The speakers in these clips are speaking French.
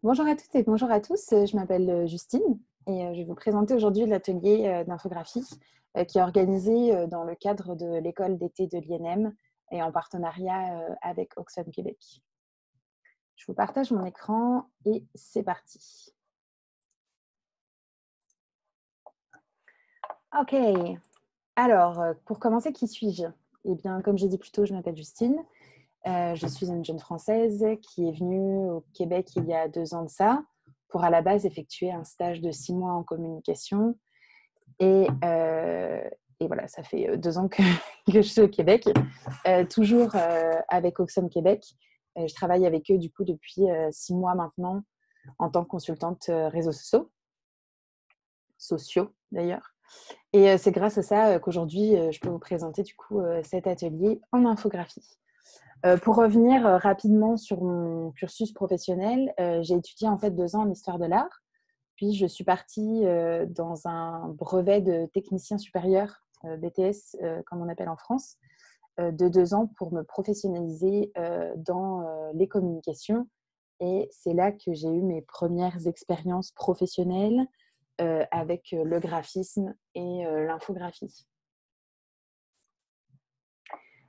Bonjour à toutes et bonjour à tous, je m'appelle Justine et je vais vous présenter aujourd'hui l'atelier d'infographie qui est organisé dans le cadre de l'école d'été de l'INM et en partenariat avec Oxfam Québec. Je vous partage mon écran et c'est parti. Ok, alors pour commencer, qui suis-je? Eh bien, comme j'ai dit plus tôt, je m'appelle Justine. Je suis une jeune Française qui est venue au Québec il y a 2 ans de ça pour à la base effectuer un stage de 6 mois en communication. Et voilà, ça fait 2 ans que, que je suis au Québec, toujours avec Oxfam Québec. Je travaille avec eux du coup depuis 6 mois maintenant en tant que consultante réseaux sociaux d'ailleurs. Et c'est grâce à ça qu'aujourd'hui, je peux vous présenter du coup cet atelier en infographie. Pour revenir rapidement sur mon cursus professionnel, j'ai étudié en fait 2 ans en histoire de l'art. Puis je suis partie dans un brevet de technicien supérieur, BTS, comme on appelle en France, de 2 ans pour me professionnaliser dans les communications. Et c'est là que j'ai eu mes premières expériences professionnelles avec le graphisme et l'infographie.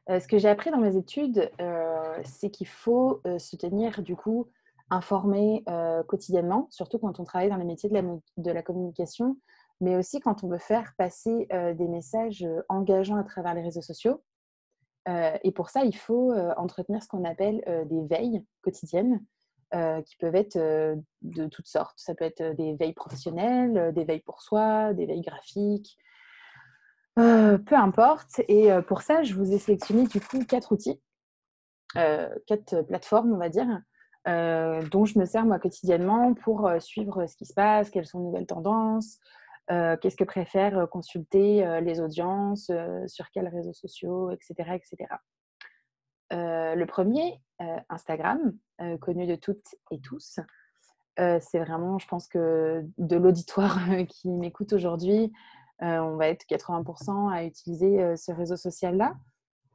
Ce que j'ai appris dans mes études, c'est qu'il faut se tenir du coup informé quotidiennement, surtout quand on travaille dans les métiers de la communication, mais aussi quand on veut faire passer des messages engageants à travers les réseaux sociaux. Et pour ça, il faut entretenir ce qu'on appelle des veilles quotidiennes qui peuvent être de toutes sortes. Ça peut être des veilles professionnelles, des veilles pour soi, des veilles graphiques, peu importe. Et pour ça, je vous ai sélectionné du coup 4 outils, 4 plateformes, on va dire, dont je me sers moi quotidiennement pour suivre ce qui se passe, quelles sont les nouvelles tendances, qu'est-ce que préfèrent consulter les audiences, sur quels réseaux sociaux, etc. etc. Le premier, Instagram, connu de toutes et tous. C'est vraiment, je pense que de l'auditoire qui m'écoute aujourd'hui, on va être 80% à utiliser ce réseau social-là.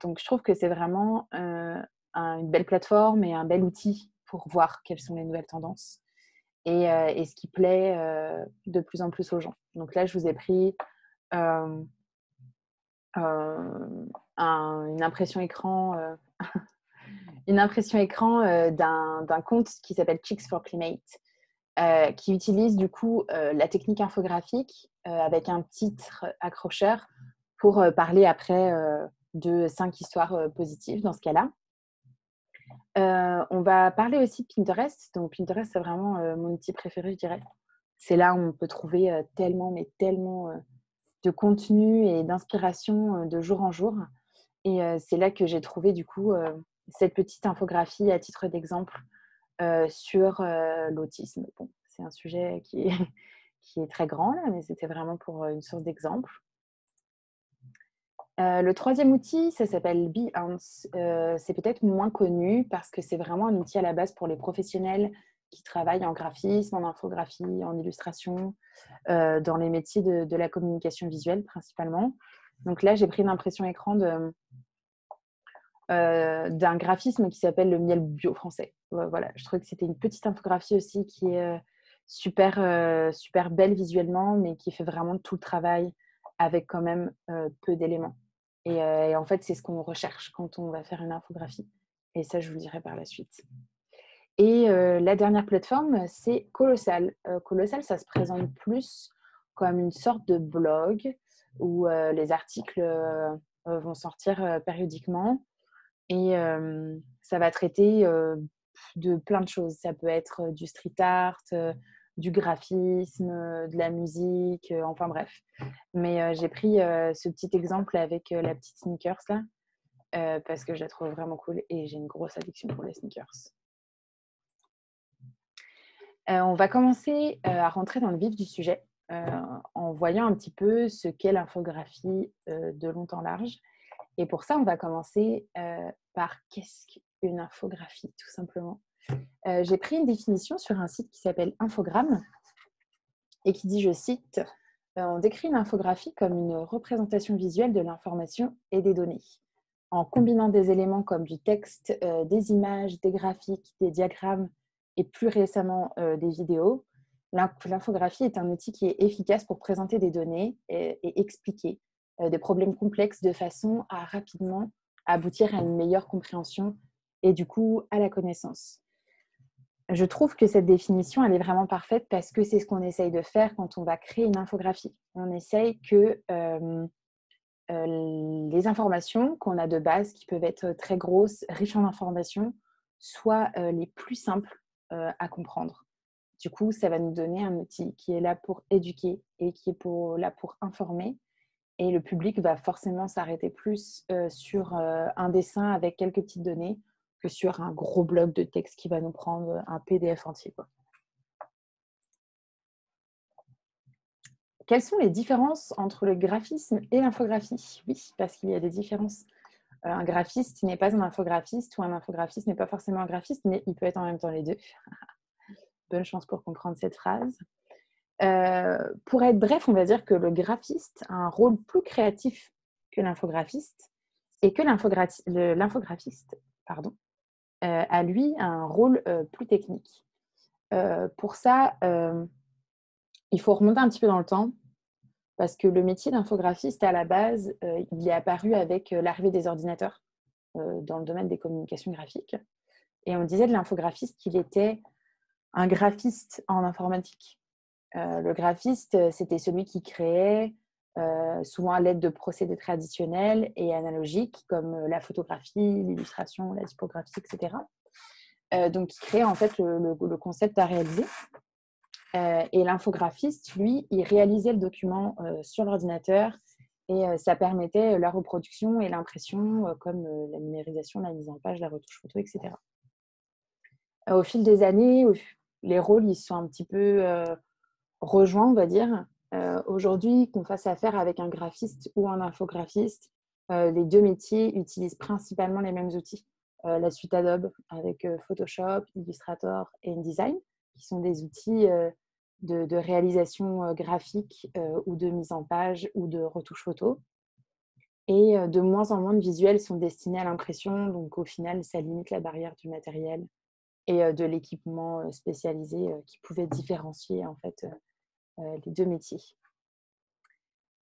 Donc, je trouve que c'est vraiment une belle plateforme et un bel outil pour voir quelles sont les nouvelles tendances et ce qui plaît de plus en plus aux gens. Donc là, je vous ai pris euh, euh, une impression écran, d'un compte qui s'appelle Chicks for Climate, qui utilise du coup la technique infographique avec un titre accrocheur pour parler après de 5 histoires positives dans ce cas-là. On va parler aussi de Pinterest. Donc Pinterest, c'est vraiment mon outil préféré, je dirais. C'est là où on peut trouver tellement, mais tellement de contenu et d'inspiration de jour en jour. Et c'est là que j'ai trouvé du coup cette petite infographie à titre d'exemple sur l'autisme. Bon, c'est un sujet qui est, qui est très grand là, mais c'était vraiment pour une source d'exemple. Le troisième outil, ça s'appelle Behance. C'est peut-être moins connu parce que c'est vraiment un outil à la base pour les professionnels qui travaillent en graphisme, en infographie, en illustration, dans les métiers de la communication visuelle principalement. Donc là, j'ai pris une impression écran d'un graphisme qui s'appelle le miel bio français. Voilà, je trouvais que c'était une petite infographie aussi qui est super belle visuellement, mais qui fait vraiment tout le travail avec quand même peu d'éléments. Et en fait, c'est ce qu'on recherche quand on va faire une infographie. Et ça, je vous le dirai par la suite. Et la dernière plateforme, c'est Colossal. Colossal, ça se présente plus comme une sorte de blog où les articles vont sortir périodiquement. Et ça va traiter de plein de choses. Ça peut être du street art, du graphisme, de la musique, enfin bref. Mais j'ai pris ce petit exemple avec la petite sneakers là, parce que je la trouve vraiment cool et j'ai une grosse addiction pour les sneakers. On va commencer à rentrer dans le vif du sujet en voyant un petit peu ce qu'est l'infographie de long en large. Et pour ça, on va commencer par qu'est-ce qu'une infographie, tout simplement. J'ai pris une définition sur un site qui s'appelle Infogrames et qui dit, je cite, on décrit une infographie comme une représentation visuelle de l'information et des données, en combinant des éléments comme du texte, des images, des graphiques, des diagrammes et plus récemment des vidéos, l'infographie est un outil qui est efficace pour présenter des données et expliquer des problèmes complexes de façon à rapidement aboutir à une meilleure compréhension et du coup à la connaissance. Je trouve que cette définition, elle est vraiment parfaite parce que c'est ce qu'on essaye de faire quand on va créer une infographie. On essaye que les informations qu'on a de base, qui peuvent être très grosses, riches en informations, soient les plus simples à comprendre. Du coup, ça va nous donner un outil qui est là pour éduquer et qui est là pour informer. Et le public va forcément s'arrêter plus sur un dessin avec quelques petites données que sur un gros bloc de texte qui va nous prendre un PDF entier, quoi. Quelles sont les différences entre le graphisme et l'infographie? Oui, parce qu'il y a des différences. Un graphiste n'est pas un infographiste ou un infographiste n'est pas forcément un graphiste, mais il peut être en même temps les deux. Bonne chance pour comprendre cette phrase. Pour être bref, on va dire que le graphiste a un rôle plus créatif que l'infographiste et que l'infographiste a lui un rôle plus technique. Pour ça, il faut remonter un petit peu dans le temps parce que le métier d'infographiste, à la base, il est apparu avec l'arrivée des ordinateurs dans le domaine des communications graphiques. Et on disait de l'infographiste qu'il était un graphiste en informatique. Le graphiste, c'était celui qui créait, souvent à l'aide de procédés traditionnels et analogiques, comme la photographie, l'illustration, la typographie, etc. Donc, il créait en fait le concept à réaliser. Et l'infographiste, lui, il réalisait le document sur l'ordinateur et ça permettait la reproduction et l'impression, comme la numérisation, la mise en page, la retouche photo, etc. Au fil des années, les rôles ils sont un petit peu rejoints, on va dire. Aujourd'hui, qu'on fasse affaire avec un graphiste ou un infographiste, les deux métiers utilisent principalement les mêmes outils. La suite Adobe avec Photoshop, Illustrator et InDesign, qui sont des outils de réalisation graphique ou de mise en page ou de retouche photo. Et de moins en moins de visuels sont destinés à l'impression, donc au final, ça limite la barrière du matériel et de l'équipement spécialisé qui pouvait différencier en fait les deux métiers.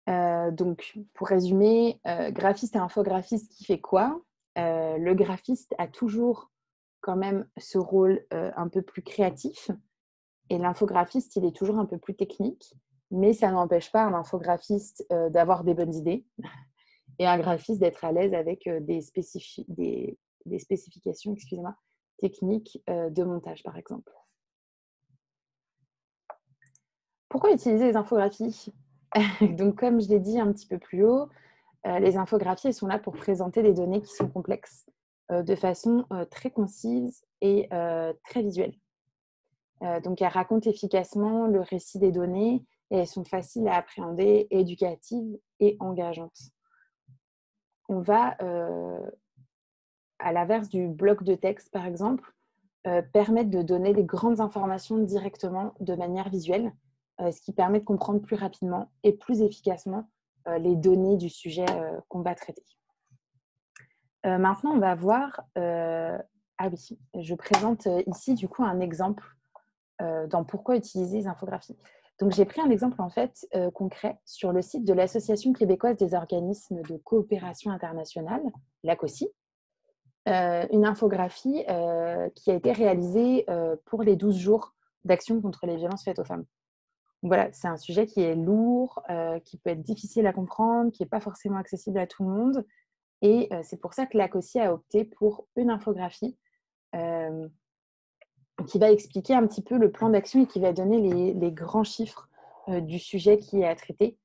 Donc, pour résumer, graphiste et infographiste qui fait quoi? Le graphiste a toujours quand même ce rôle un peu plus créatif et l'infographiste, il est toujours un peu plus technique, mais ça n'empêche pas un infographiste d'avoir des bonnes idées et un graphiste d'être à l'aise avec des spécifications techniques de montage, par exemple. Pourquoi utiliser les infographies? Donc, comme je l'ai dit un petit peu plus haut, les infographies, elles sont là pour présenter des données qui sont complexes de façon très concise et très visuelle. Donc, elles racontent efficacement le récit des données et elles sont faciles à appréhender, éducatives et engageantes. On va, à l'inverse du bloc de texte, par exemple, permettre de donner des grandes informations directement de manière visuelle, ce qui permet de comprendre plus rapidement et plus efficacement les données du sujet qu'on va traiter. Maintenant, on va voir... ah oui, je présente ici du coup un exemple dans pourquoi utiliser les infographies. Donc, j'ai pris un exemple en fait concret sur le site de l'Association québécoise des organismes de coopération internationale, l'ACOSI, une infographie qui a été réalisée pour les 12 jours d'action contre les violences faites aux femmes. Donc, voilà, c'est un sujet qui est lourd, qui peut être difficile à comprendre, qui n'est pas forcément accessible à tout le monde. Et c'est pour ça que l'ACOSI a opté pour une infographie qui va expliquer un petit peu le plan d'action et qui va donner les grands chiffres du sujet qui est à traiter.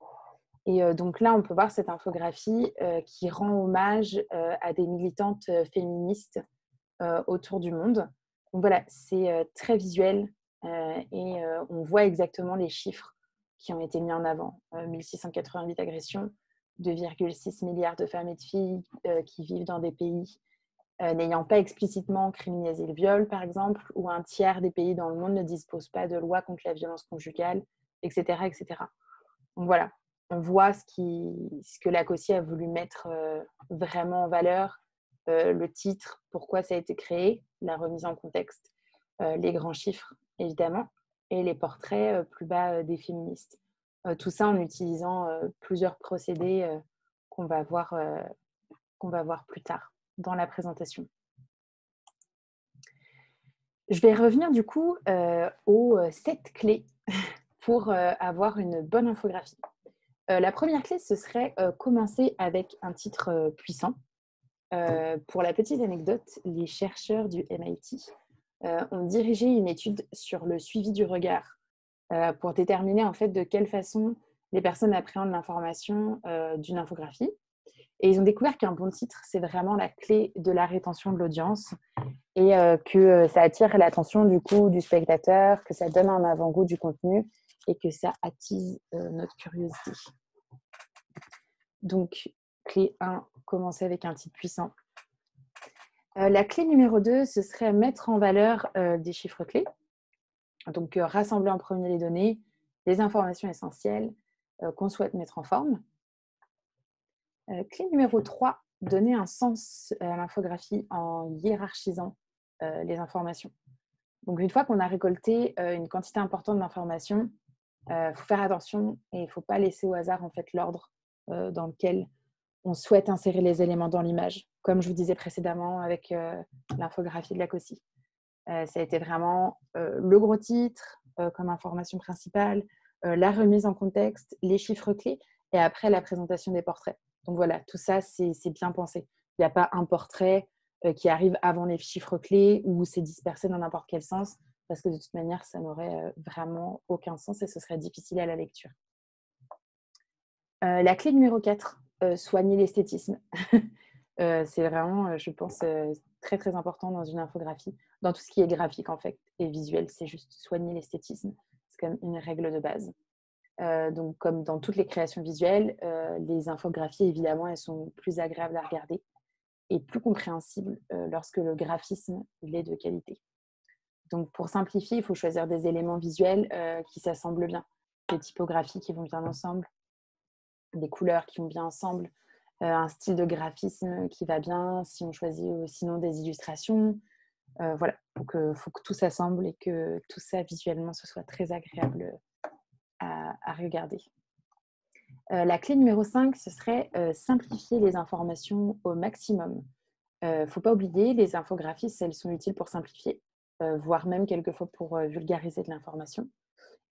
Et donc là, on peut voir cette infographie qui rend hommage à des militantes féministes autour du monde. Donc voilà, c'est très visuel et on voit exactement les chiffres qui ont été mis en avant. 1688 agressions, 2,6 milliards de femmes et de filles qui vivent dans des pays n'ayant pas explicitement criminalisé le viol, par exemple, ou un tiers des pays dans le monde ne disposent pas de loi contre la violence conjugale, etc. etc. Donc voilà, on voit ce que l'ACOSI a voulu mettre vraiment en valeur, le titre, pourquoi ça a été créé, la remise en contexte, les grands chiffres, évidemment, et les portraits plus bas des féministes. Tout ça en utilisant plusieurs procédés qu'on va voir, qu'on va voir plus tard dans la présentation. Je vais revenir du coup aux 7 clés pour avoir une bonne infographie. La première clé, ce serait commencer avec un titre puissant. Pour la petite anecdote, les chercheurs du MIT ont dirigé une étude sur le suivi du regard pour déterminer en fait de quelle façon les personnes appréhendent l'information d'une infographie. Et ils ont découvert qu'un bon titre, c'est vraiment la clé de la rétention de l'audience et que ça attire l'attention du coup du spectateur, que ça donne un avant-goût du contenu et que ça attise notre curiosité. Donc, clé 1, commencer avec un titre puissant. La clé numéro 2, ce serait mettre en valeur des chiffres clés. Donc, rassembler en premier les données, les informations essentielles qu'on souhaite mettre en forme. Clé numéro 3, donner un sens à l'infographie en hiérarchisant les informations. Donc, une fois qu'on a récolté une quantité importante d'informations, il faut faire attention et il ne faut pas laisser au hasard en fait, l'ordre dans lequel on souhaite insérer les éléments dans l'image, comme je vous disais précédemment avec l'infographie de la COSI. Ça a été vraiment le gros titre comme information principale, la remise en contexte, les chiffres clés et après la présentation des portraits. Donc voilà, tout ça, c'est bien pensé. Il n'y a pas un portrait qui arrive avant les chiffres clés ou c'est dispersé dans n'importe quel sens parce que de toute manière, ça n'aurait vraiment aucun sens et ce serait difficile à la lecture. La clé numéro 4, soigner l'esthétisme. C'est vraiment, je pense, très, très important dans une infographie, dans tout ce qui est graphique en fait, et visuel, c'est juste soigner l'esthétisme. C'est comme une règle de base. Donc, comme dans toutes les créations visuelles, les infographies, évidemment, elles sont plus agréables à regarder et plus compréhensibles lorsque le graphisme il est de qualité. Donc, pour simplifier, il faut choisir des éléments visuels qui s'assemblent bien, des typographies qui vont bien ensemble, des couleurs qui vont bien ensemble, un style de graphisme qui va bien, si on choisit sinon des illustrations. Voilà, faut que tout s'assemble et que tout ça visuellement ce soit très agréable à regarder. La clé numéro 5, ce serait simplifier les informations au maximum. Il ne faut pas oublier, les infographies, elles sont utiles pour simplifier, voire même quelquefois pour vulgariser de l'information.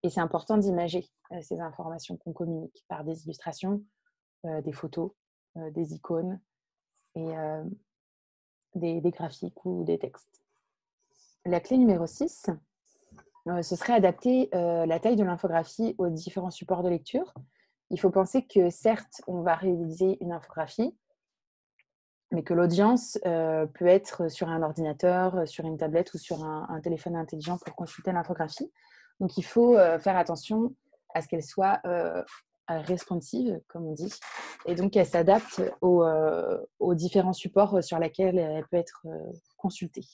Et c'est important d'imager ces informations qu'on communique par des illustrations, des photos, des icônes et des graphiques ou des textes. La clé numéro 6, ce serait adapter la taille de l'infographie aux différents supports de lecture. Il faut penser que certes, on va réaliser une infographie, mais que l'audience peut être sur un ordinateur, sur une tablette ou sur un téléphone intelligent pour consulter l'infographie. Donc, il faut faire attention à ce qu'elle soit responsive, comme on dit, et donc qu'elle s'adapte aux différents supports sur lesquels elle peut être consultée.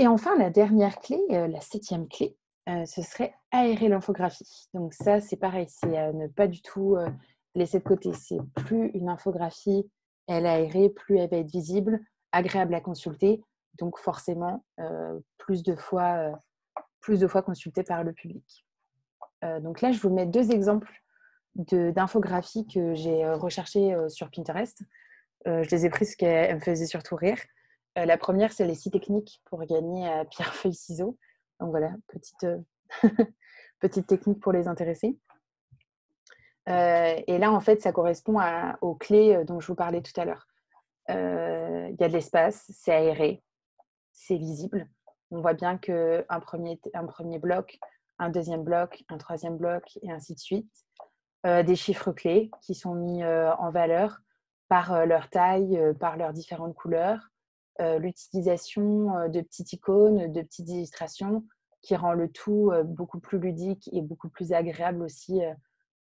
Et enfin, la dernière clé, la 7e clé, ce serait aérer l'infographie. Donc ça, c'est pareil, c'est ne pas du tout laisser de côté. C'est plus une infographie, elle est aérée, plus elle va être visible, agréable à consulter, donc forcément plus de fois consultée par le public. Donc là, je vous mets 2 exemples d'infographies que j'ai recherchées sur Pinterest. Je les ai prises parce qu'elles me faisaient surtout rire. La première, c'est les 6 techniques pour gagner à pierre, feuille, ciseaux. Donc voilà, petite technique pour les intéressés. Et là, en fait, ça correspond aux clés dont je vous parlais tout à l'heure. Il y a de l'espace, c'est aéré, c'est lisible. On voit bien qu'un premier bloc, un deuxième bloc, un troisième bloc, et ainsi de suite. Des chiffres clés qui sont mis en valeur par leur taille, par leurs différentes couleurs. L'utilisation de petites icônes, de petites illustrations qui rend le tout beaucoup plus ludique et beaucoup plus agréable aussi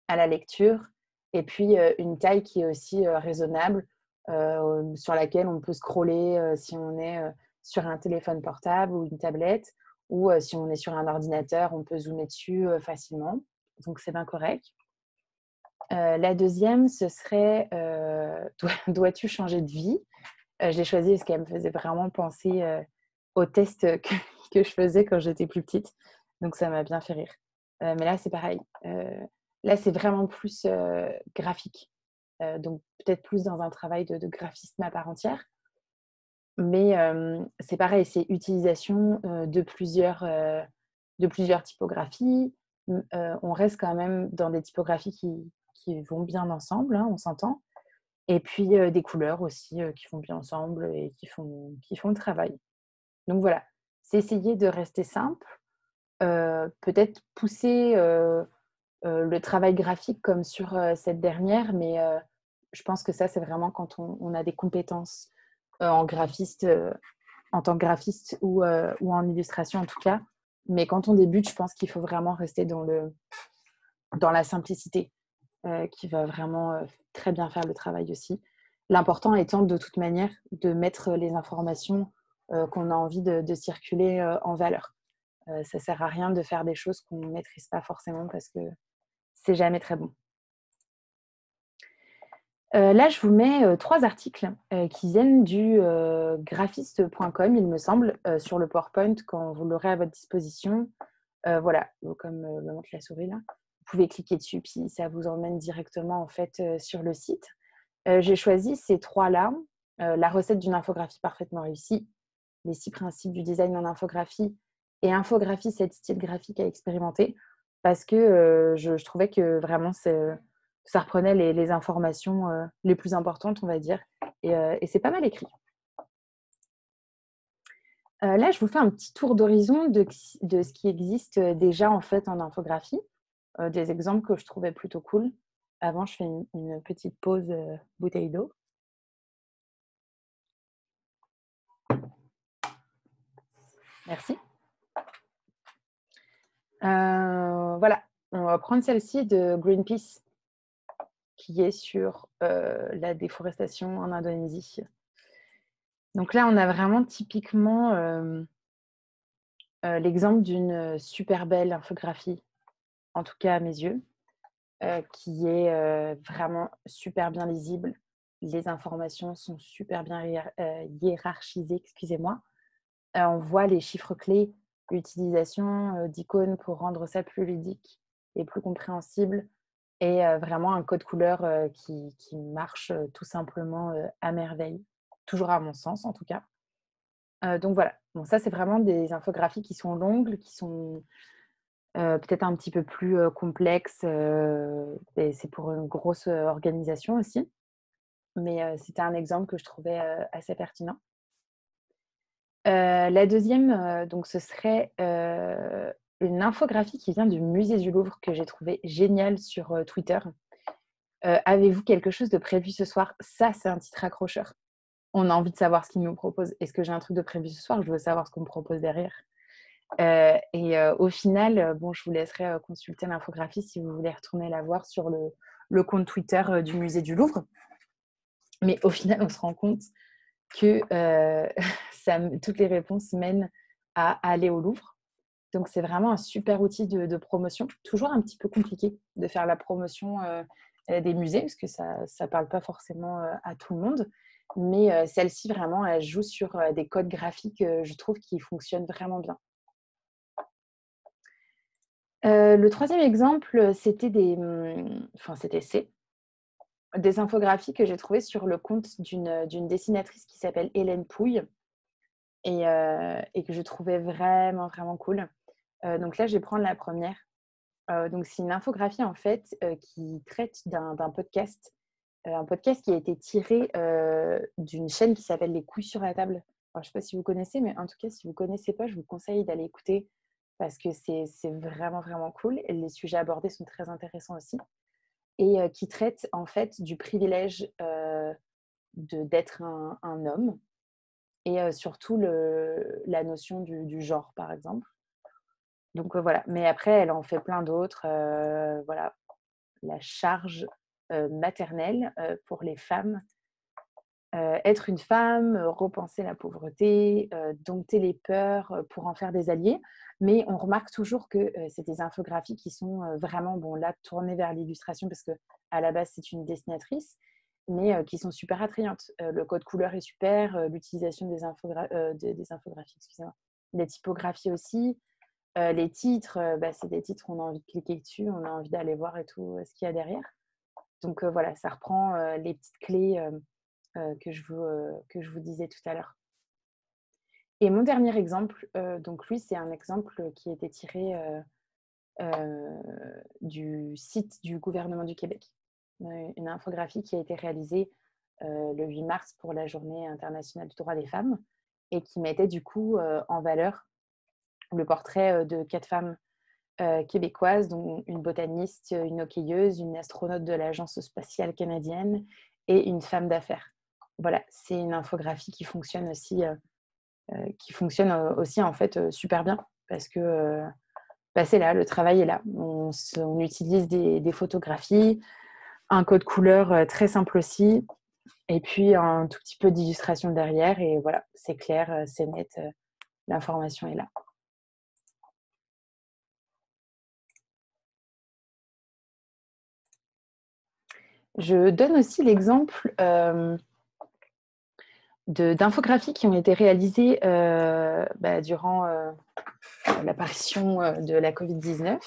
à la lecture. Et puis, une taille qui est aussi raisonnable, sur laquelle on peut scroller si on est sur un téléphone portable ou une tablette, ou si on est sur un ordinateur, on peut zoomer dessus facilement. Donc, c'est bien correct. La deuxième, ce serait dois-tu changer de vie? Je l'ai choisie parce qu'elle me faisait vraiment penser aux tests que je faisais quand j'étais plus petite. Donc, ça m'a bien fait rire. Mais là, c'est pareil. Là, c'est vraiment plus graphique. Donc, peut-être plus dans un travail de graphisme à part entière. Mais c'est pareil, c'est utilisation de plusieurs typographies. On reste quand même dans des typographies qui vont bien ensemble, hein, on s'entend. Et puis des couleurs aussi qui vont bien ensemble et qui font le travail. Donc voilà, c'est essayer de rester simple, peut-être pousser le travail graphique comme sur cette dernière, mais je pense que ça, c'est vraiment quand on a des compétences en graphiste, en tant que graphiste ou en illustration en tout cas. Mais quand on débute, je pense qu'il faut vraiment rester dans la simplicité qui va vraiment très bien faire le travail aussi. L'important étant de toute manière de mettre les informations qu'on a envie de circuler en valeur. Ça ne sert à rien de faire des choses qu'on ne maîtrise pas forcément parce que c'est jamais très bon. Là, je vous mets 3 articles qui viennent du graphiste.com, il me semble, sur le PowerPoint quand vous l'aurez à votre disposition. Voilà, comme me montre la souris là. Vous pouvez cliquer dessus, puis ça vous emmène directement en fait sur le site. J'ai choisi ces 3-là. La recette d'une infographie parfaitement réussie, les 6 principes du design en infographie et infographie 7 styles graphiques à expérimenter parce que je trouvais que vraiment ça reprenait les informations les plus importantes, on va dire, et c'est pas mal écrit. Là, je vous fais un petit tour d'horizon de ce qui existe déjà en fait en infographie, des exemples que je trouvais plutôt cool. Avant, je fais une petite pause bouteille d'eau. Merci. Voilà, on va prendre celle-ci de Greenpeace qui est sur la déforestation en Indonésie. Donc là, on a vraiment typiquement l'exemple d'une super belle infographie, en tout cas à mes yeux, qui est vraiment super bien lisible. Les informations sont super bien hiérarchisées, excusez-moi. On voit les chiffres clés, l'utilisation d'icônes pour rendre ça plus ludique et plus compréhensible, et vraiment un code couleur qui marche tout simplement à merveille, toujours à mon sens en tout cas. Donc voilà, bon, ça c'est vraiment des infographies qui sont longues, qui sont peut-être un petit peu plus complexes, et c'est pour une grosse organisation aussi. Mais c'était un exemple que je trouvais assez pertinent. La deuxième, donc ce serait une infographie qui vient du musée du Louvre que j'ai trouvé géniale sur Twitter. Avez-vous quelque chose de prévu ce soir? Ça, c'est un titre accrocheur. On a envie de savoir ce qu'ils nous proposent. Est-ce que j'ai un truc de prévu ce soir? Je veux savoir ce qu'on me propose derrière. Au final, bon, je vous laisserai consulter l'infographie si vous voulez retourner la voir sur le compte Twitter du musée du Louvre. Mais au final, on se rend compte que toutes les réponses mènent à aller au Louvre. Donc, c'est vraiment un super outil de promotion. Toujours un petit peu compliqué de faire la promotion des musées, parce que ça ne parle pas forcément à tout le monde. Mais celle-ci, vraiment, elle joue sur des codes graphiques, je trouve, qui fonctionnent vraiment bien. Le troisième exemple, c'était des infographies que j'ai trouvées sur le compte d'une dessinatrice qui s'appelle Hélène Pouille et que je trouvais vraiment, vraiment cool. Donc là, je vais prendre la première. Donc c'est une infographie en fait qui traite d'un podcast. Un podcast qui a été tiré d'une chaîne qui s'appelle Les couilles sur la table. Alors, je ne sais pas si vous connaissez, mais en tout cas, si vous ne connaissez pas, je vous conseille d'aller écouter parce que c'est vraiment, vraiment cool. Et les sujets abordés sont très intéressants aussi. Et qui traite en fait du privilège d'être un homme et surtout la notion du genre, par exemple. Donc voilà. Mais après, elle en fait plein d'autres. Voilà, la charge maternelle pour les femmes. Être une femme, repenser la pauvreté, dompter les peurs pour en faire des alliés. Mais on remarque toujours que c'est des infographies qui sont vraiment, bon là, tournées vers l'illustration parce qu'à la base, c'est une dessinatrice. mais qui sont super attrayantes. Le code couleur est super, l'utilisation des infographies, excusez-moi. Les typographies aussi. Les titres, c'est des titres, on a envie de cliquer dessus, on a envie d'aller voir et tout ce qu'il y a derrière. Donc voilà, ça reprend les petites clés que je vous disais tout à l'heure. Et mon dernier exemple, donc lui, c'est un exemple qui a été tiré du site du gouvernement du Québec. Une infographie qui a été réalisée le 8 mars pour la Journée internationale du droit des femmes et qui mettait du coup en valeur le portrait de 4 femmes québécoises, dont une botaniste, une hockeyeuse, une astronaute de l'Agence spatiale canadienne et une femme d'affaires. Voilà, c'est une infographie qui fonctionne aussi en fait super bien parce que c'est là, le travail est là. On utilise des photographies, un code couleur très simple aussi, et puis un tout petit peu d'illustration derrière, et voilà, c'est clair, c'est net, l'information est là. Je donne aussi l'exemple d'infographies qui ont été réalisées durant l'apparition de la Covid-19,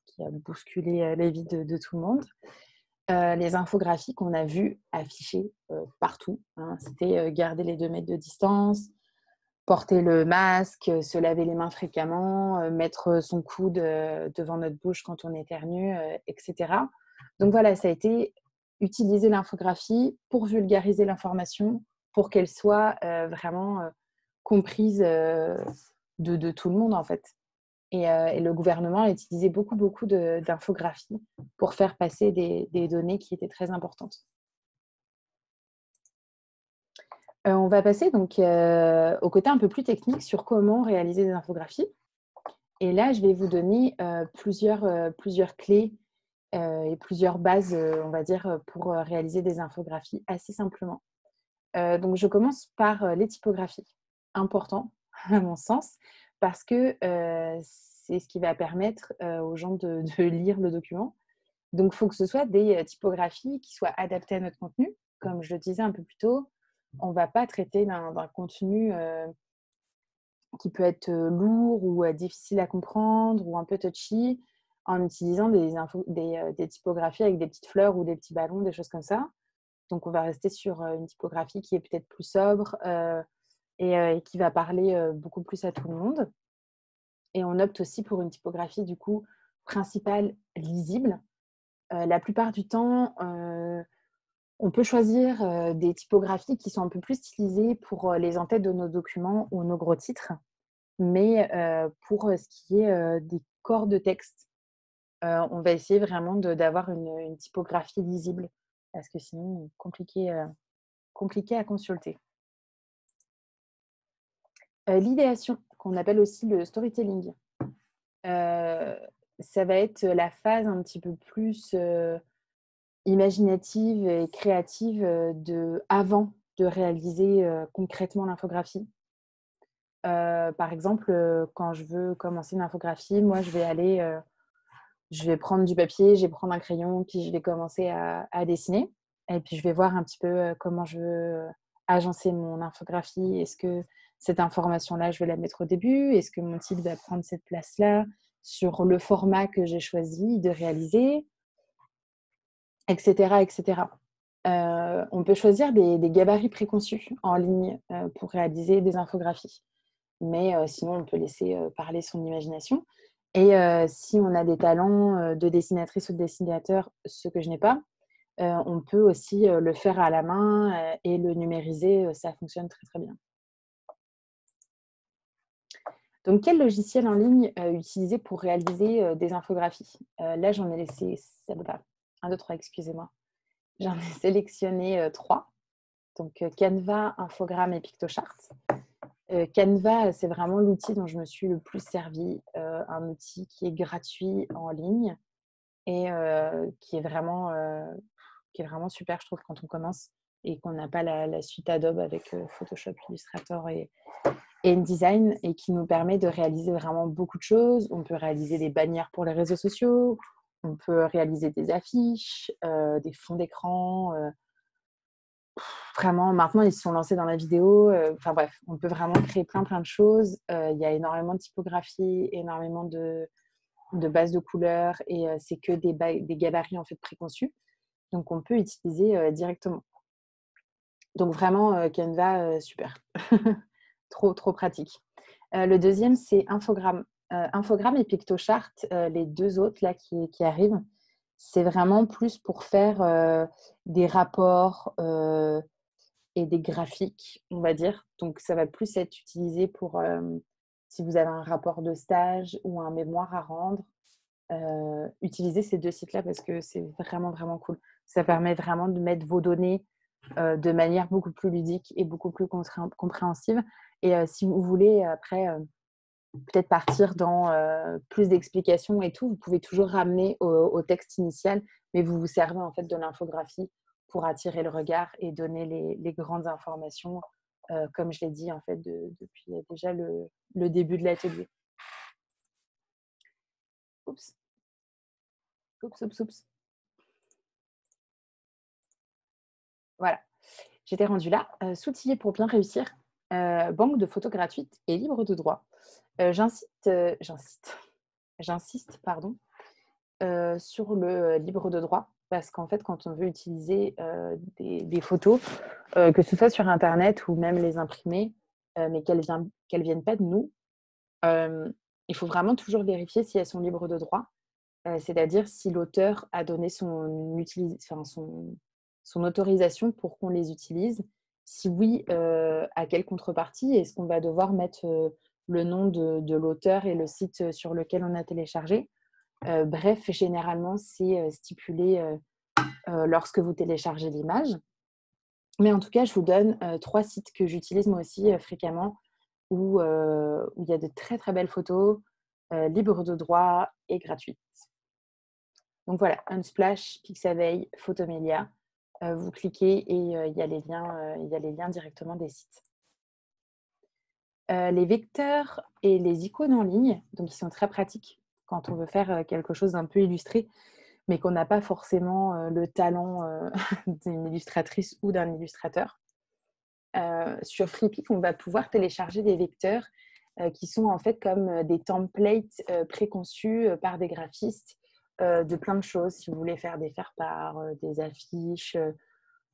qui a bousculé les vies de tout le monde. Les infographies qu'on a vues affichées partout, hein, c'était garder les 2 mètres de distance, porter le masque, se laver les mains fréquemment, mettre son coude devant notre bouche quand on éternue, etc. Donc voilà, ça a été utiliser l'infographie pour vulgariser l'information, pour qu'elle soit vraiment comprise de tout le monde en fait. Et le gouvernement a utilisé beaucoup d'infographies pour faire passer des données qui étaient très importantes. On va passer donc au côté un peu plus technique sur comment réaliser des infographies. Et là, je vais vous donner plusieurs clés et plusieurs bases, on va dire, pour réaliser des infographies assez simplement. Donc, je commence par les typographies. Important, à mon sens, parce que c'est ce qui va permettre aux gens de lire le document. Donc, il faut que ce soit des typographies qui soient adaptées à notre contenu. Comme je le disais un peu plus tôt, on ne va pas traiter d'un contenu qui peut être lourd ou difficile à comprendre ou un peu touchy en utilisant des typographies avec des petites fleurs ou des petits ballons, des choses comme ça. Donc, on va rester sur une typographie qui est peut-être plus sobre et qui va parler beaucoup plus à tout le monde. Et on opte aussi pour une typographie, du coup, principale lisible. La plupart du temps, on peut choisir des typographies qui sont un peu plus stylisées pour les en-têtes de nos documents ou nos gros titres. Mais pour ce qui est des corps de texte, on va essayer vraiment d'avoir une typographie lisible parce que sinon, compliqué à consulter. L'idéation, qu'on appelle aussi le storytelling, ça va être la phase un petit peu plus imaginative et créative avant de réaliser concrètement l'infographie. Par exemple, quand je veux commencer une infographie, moi, je vais prendre du papier, je vais prendre un crayon, puis je vais commencer à dessiner. Et puis, je vais voir un petit peu comment je veux agencer mon infographie. Est-ce que cette information-là, je vais la mettre au début? Est-ce que mon titre va prendre cette place-là sur le format que j'ai choisi de réaliser, etc., etc. On peut choisir des gabarits préconçus en ligne pour réaliser des infographies. Mais sinon, on peut laisser parler son imagination. Et si on a des talents de dessinatrice ou de dessinateur, ce que je n'ai pas, on peut aussi le faire à la main et le numériser. Ça fonctionne très, très bien. Donc, quel logiciel en ligne utiliser pour réaliser des infographies? Là, j'en ai laissé 1, 2, 3, excusez-moi. J'en ai sélectionné 3. Donc, Canva, Infogrames et Pictochart. Canva, c'est vraiment l'outil dont je me suis le plus servie, un outil qui est gratuit en ligne et qui est vraiment super, je trouve, quand on commence et qu'on n'a pas la suite Adobe avec Photoshop, Illustrator et InDesign, et qui nous permet de réaliser vraiment beaucoup de choses. On peut réaliser des bannières pour les réseaux sociaux, on peut réaliser des affiches, des fonds d'écran, Vraiment, maintenant, ils se sont lancés dans la vidéo. Enfin bref, on peut vraiment créer plein de choses. Il y a énormément de typographie, énormément de bases de couleurs et c'est que des gabarits en fait préconçus. Donc, on peut utiliser directement. Donc, vraiment, Canva, super. Trop, trop pratique. Le deuxième, c'est Infogrames. Infogrames et Pictochart, les deux autres là qui arrivent, c'est vraiment plus pour faire des rapports et des graphiques, on va dire. Donc, ça va plus être utilisé pour si vous avez un rapport de stage ou un mémoire à rendre. Utilisez ces deux sites-là parce que c'est vraiment, vraiment cool. Ça permet vraiment de mettre vos données de manière beaucoup plus ludique et beaucoup plus compréhensive. Et si vous voulez, après, peut-être partir dans plus d'explications et tout, vous pouvez toujours ramener au texte initial, mais vous vous servez en fait de l'infographie pour attirer le regard et donner les grandes informations, comme je l'ai dit en fait depuis déjà le début de l'atelier. Oups, oups, oups, oups. Voilà, j'étais rendue là. S'outiller pour bien réussir. Banque de photos gratuite et libre de droit. J'insiste, pardon, sur le libre de droit parce qu'en fait, quand on veut utiliser des photos, que ce soit sur Internet ou même les imprimer, mais qu'elles viennent pas de nous, il faut vraiment toujours vérifier si elles sont libres de droit. C'est-à-dire si l'auteur a donné son autorisation pour qu'on les utilise. Si oui, à quelle contrepartie? Est-ce qu'on va devoir mettre le nom de l'auteur et le site sur lequel on a téléchargé? Bref, généralement, c'est stipulé lorsque vous téléchargez l'image. Mais en tout cas, je vous donne 3 sites que j'utilise moi aussi fréquemment où il y a de très, très belles photos, libres de droit et gratuites. Donc voilà, Unsplash, Pixabay, Photomelia. Vous cliquez et il y a les liens directement des sites. Les vecteurs et les icônes en ligne, donc ils sont très pratiques quand on veut faire quelque chose d'un peu illustré, mais qu'on n'a pas forcément le talent d'une illustratrice ou d'un illustrateur. Sur Freepik, on va pouvoir télécharger des vecteurs qui sont en fait comme des templates préconçus par des graphistes de plein de choses. Si vous voulez faire des faire-part, des affiches,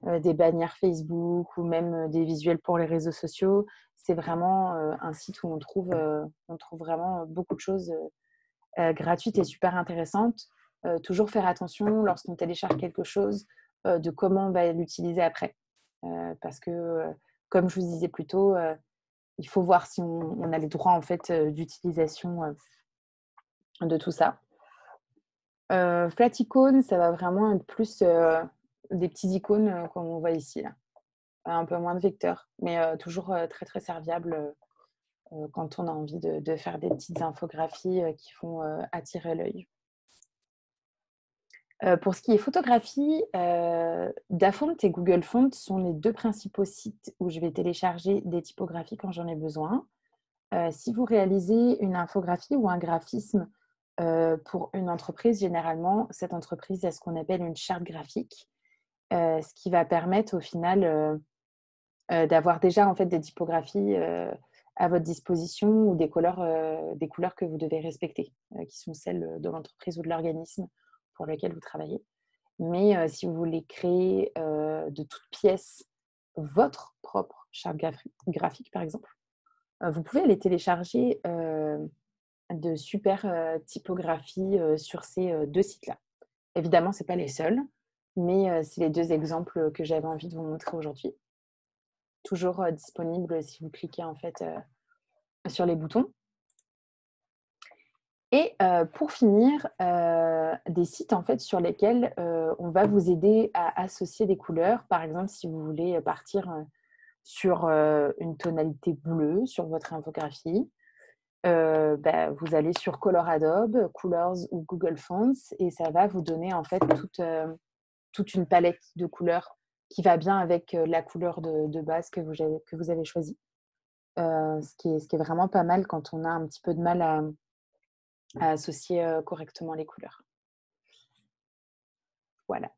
des bannières Facebook ou même des visuels pour les réseaux sociaux, c'est vraiment un site où on trouve vraiment beaucoup de choses gratuites et super intéressantes. Toujours faire attention lorsqu'on télécharge quelque chose de comment on va l'utiliser après. Parce que, comme je vous disais plus tôt, il faut voir si on a les droits en fait d'utilisation de tout ça. Flaticone, ça va vraiment être plus des petits icônes comme on voit ici là. Un peu moins de vecteurs, mais toujours très très serviable quand on a envie de faire des petites infographies qui font attirer l'œil. Pour ce qui est photographie, Dafont et Google Fonts sont les 2 principaux sites où je vais télécharger des typographies quand j'en ai besoin. Si vous réalisez une infographie ou un graphisme pour une entreprise, généralement, cette entreprise a ce qu'on appelle une charte graphique, ce qui va permettre au final d'avoir déjà en fait des typographies à votre disposition ou des couleurs que vous devez respecter, qui sont celles de l'entreprise ou de l'organisme pour lequel vous travaillez. Mais si vous voulez créer de toutes pièces votre propre charte graphique, par exemple, vous pouvez aller télécharger de super typographies sur ces 2 sites-là. Évidemment, ce n'est pas les seuls, mais c'est les 2 exemples que j'avais envie de vous montrer aujourd'hui. Toujours disponible si vous cliquez en fait sur les boutons. Et pour finir, des sites en fait sur lesquels on va vous aider à associer des couleurs. Par exemple, si vous voulez partir sur une tonalité bleue sur votre infographie, vous allez sur Color Adobe, Colors ou Google Fonts et ça va vous donner en fait toute une palette de couleurs qui va bien avec la couleur de base que vous avez choisie. Ce qui est vraiment pas mal quand on a un petit peu de mal à associer correctement les couleurs. Voilà.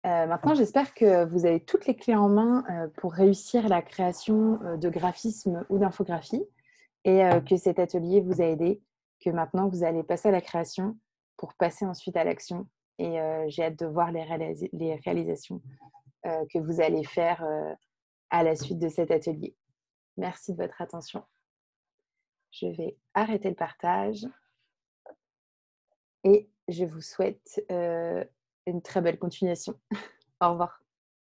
Maintenant, j'espère que vous avez toutes les clés en main pour réussir la création de graphismes ou d'infographies et que cet atelier vous a aidé, que maintenant vous allez passer à la création pour passer ensuite à l'action. Et j'ai hâte de voir les réalisations que vous allez faire à la suite de cet atelier. Merci de votre attention. Je vais arrêter le partage et je vous souhaite une très belle continuation. Au revoir.